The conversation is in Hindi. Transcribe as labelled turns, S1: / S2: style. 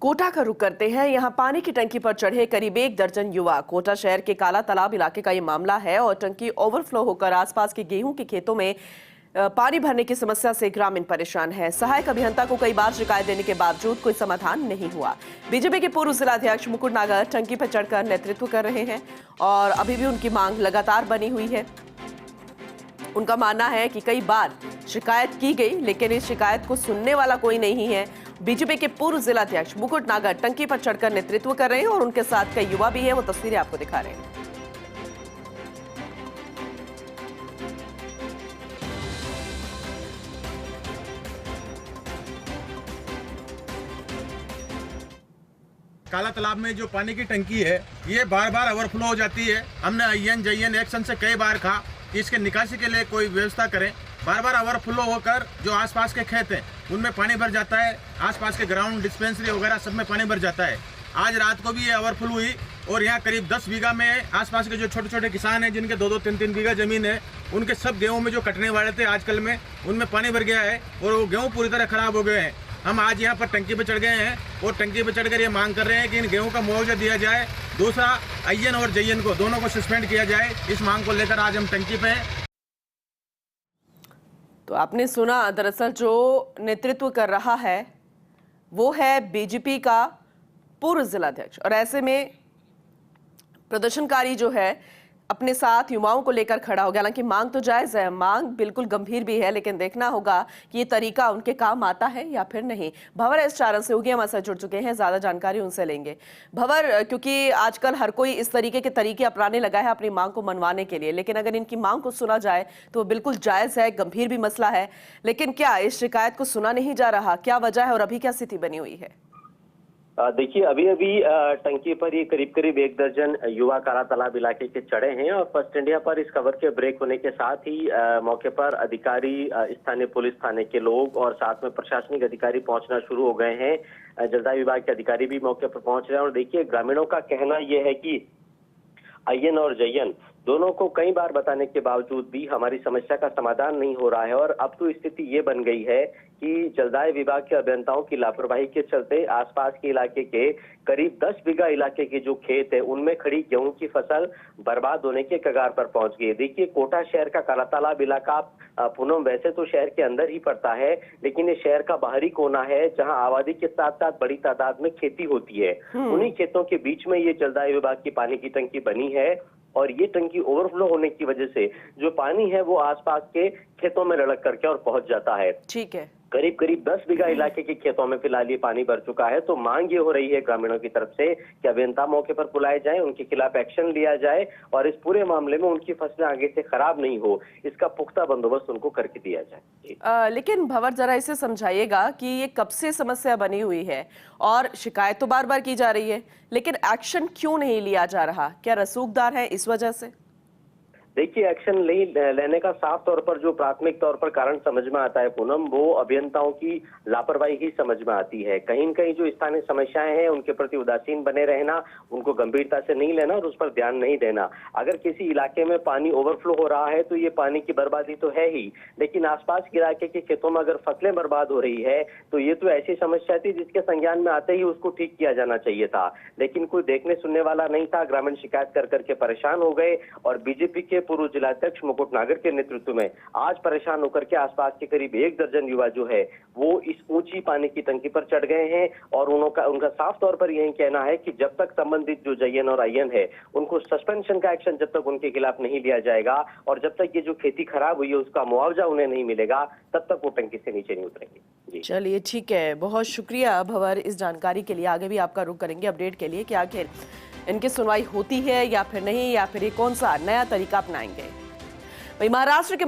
S1: कोटा का रुख करते हैं। यहां पानी की टंकी पर चढ़े करीब 1 दर्जन युवा। कोटा शहर के काला तालाब इलाके का ये मामला है और टंकी ओवरफ्लो होकर आसपास के गेहूं के खेतों में पानी भरने की समस्या से ग्रामीण परेशान है। सहायक अभियंता को कई बार शिकायत देने के बावजूद कोई समाधान नहीं हुआ। बीजेपी के पूर्व जिलाध्यक्ष मुकुट नागर टंकी पर चढ़कर नेतृत्व कर रहे हैं और अभी भी उनकी मांग लगातार बनी हुई है। उनका मानना है कि कई बार शिकायत की गई लेकिन इस शिकायत को सुनने वाला कोई नहीं है। बीजेपी के पूर्व जिलाध्यक्ष मुकुट नागर टंकी पर चढ़कर नेतृत्व कर रहे हैं और उनके साथ कई युवा भी हैं। वो तस्वीरें आपको दिखा रहे हैं।
S2: काला तालाब में जो पानी की टंकी है ये बार बार ओवरफ्लो हो जाती है। हमने आईएन जईएन एक्शन से कई बार कहा कि इसके निकासी के लिए कोई व्यवस्था करें। बार बार ओवरफ्लो होकर जो आसपास के खेत हैं उनमें पानी भर जाता है। आसपास के ग्राउंड डिस्पेंसरी वगैरह सब में पानी भर जाता है। आज रात को भी ये ओवरफ्लो हुई और यहाँ करीब 10 बीघा में आसपास के जो छोटे छोटे किसान हैं जिनके 2-2, 3-3 बीघा जमीन है उनके सब गेहूँ में जो कटने वाले थे आजकल में उनमें पानी भर गया है और वो गेहूँ पूरी तरह खराब हो गए हैं। हम आज यहाँ पर टंकी पे चढ़ गए हैं और टंकी पे चढ़कर ये मांग कर रहे हैं कि इन गेहूं का मुआवजा दिया जाए। दूसरा, आईएन और जईएन को दोनों को सस्पेंड किया जाए। इस मांग को लेकर आज हम टंकी पे हैं।
S1: तो आपने सुना, दरअसल जो नेतृत्व कर रहा है वो है बीजेपी का पूर्व जिलाध्यक्ष और ऐसे में प्रदर्शनकारी जो है अपने साथ युवाओं को लेकर खड़ा हो गया। हालांकि मांग तो जायज है, मांग बिल्कुल गंभीर भी है, लेकिन देखना होगा कि ये तरीका उनके काम आता है या फिर नहीं। भंवर एस चारण सहयोगी हमारे साथ जुड़ चुके हैं, ज्यादा जानकारी उनसे लेंगे। भंवर, क्योंकि आजकल हर कोई इस तरीके के तरीके अपनाने लगा है अपनी मांग को मनवाने के लिए, लेकिन अगर इनकी मांग को सुना जाए तो बिल्कुल जायज है, गंभीर भी मसला है। लेकिन क्या इस शिकायत को सुना नहीं जा रहा? क्या वजह है और अभी क्या स्थिति बनी हुई है?
S3: देखिए, अभी अभी टंकी पर ये करीब 1 दर्जन युवा काला तालाब इलाके के चढ़े हैं और फर्स्ट इंडिया पर इस खबर के ब्रेक होने के साथ ही मौके पर अधिकारी, स्थानीय पुलिस थाने के लोग और साथ में प्रशासनिक अधिकारी पहुंचना शुरू हो गए हैं। जलदाय विभाग के अधिकारी भी मौके पर पहुंच रहे हैं और देखिए, ग्रामीणों का कहना यह है कि आईएन और जईएन दोनों को कई बार बताने के बावजूद भी हमारी समस्या का समाधान नहीं हो रहा है और अब तो स्थिति ये बन गई है कि जलदाय विभाग के अभियंताओं की लापरवाही के चलते आसपास के इलाके के करीब 10 बीघा इलाके के जो खेत है उनमें खड़ी गेहूं की फसल बर्बाद होने के कगार पर पहुंच गई है। देखिए, कोटा शहर का काला तालाब इलाका पूनम वैसे तो शहर के अंदर ही पड़ता है, लेकिन ये शहर का बाहरी कोना है जहां आबादी के साथ साथ बड़ी तादाद में खेती होती है। उन्हीं खेतों के बीच में ये जलदाय विभाग की पानी की टंकी बनी है और ये टंकी ओवरफ्लो होने की वजह से जो पानी है वो आसपास के खेतों में लड़क करके और पहुंच जाता है।
S1: ठीक है,
S3: करीब 10 बीघा इलाके के खेतों में फिलहाल ये पानी भर चुका है। तो मांग ये हो रही है ग्रामीणों की तरफ से कि अभियंता मौके पर बुलाए जाए, उनके खिलाफ एक्शन लिया जाए और इस पूरे मामले में उनकी फसलें आगे से खराब नहीं हो, इसका पुख्ता बंदोबस्त उनको करके दिया जाए।
S1: लेकिन भंवर, जरा इसे समझाइएगा कि ये कब से समस्या बनी हुई है और शिकायत तो बार बार की जा रही है, लेकिन एक्शन क्यों नहीं लिया जा रहा? क्या रसूखदार है इस वजह से?
S3: देखिए, एक्शन लेने का साफ तौर पर जो प्राथमिक तौर पर कारण समझ में आता है पूनम, वो अभियंताओं की लापरवाही ही समझ में आती है। कहीं न कहीं जो स्थानीय समस्याएं हैं उनके प्रति उदासीन बने रहना, उनको गंभीरता से नहीं लेना और उस पर ध्यान नहीं देना। अगर किसी इलाके में पानी ओवरफ्लो हो रहा है तो ये पानी की बर्बादी तो है ही, लेकिन आसपास के इलाके के खेतों में अगर फसलें बर्बाद हो रही है तो ये तो ऐसी समस्या थी जिसके संज्ञान में आते ही उसको ठीक किया जाना चाहिए था, लेकिन कोई देखने सुनने वाला नहीं था। ग्रामीण शिकायत कर करके परेशान हो गए और बीजेपी के पूर्व जिलाध्यक्ष मुकुट नागर के नेतृत्व में आज परेशान होकर के आसपास के करीब 1 दर्जन युवा जो है वो इस ऊंची पानी की टंकी पर चढ़ गए हैं और उनका साफ तौर पर यही कहना है कि जब तक संबंधित जो जईएन और आईएन है उनको सस्पेंशन का एक्शन जब तक उनके खिलाफ नहीं लिया जाएगा और जब तक ये जो खेती खराब हुई है उसका मुआवजा उन्हें नहीं मिलेगा, तब तक वो टंकी से नीचे नहीं उतरेंगे।
S1: चलिए, ठीक है, बहुत शुक्रिया भंवर इस जानकारी के लिए। आगे भी आपका रुख करेंगे अपडेट के लिए कि आखिर इनकी सुनवाई होती है या फिर नहीं, या फिर ये कौन सा नया तरीका अपनाएंगे। वही महाराष्ट्र के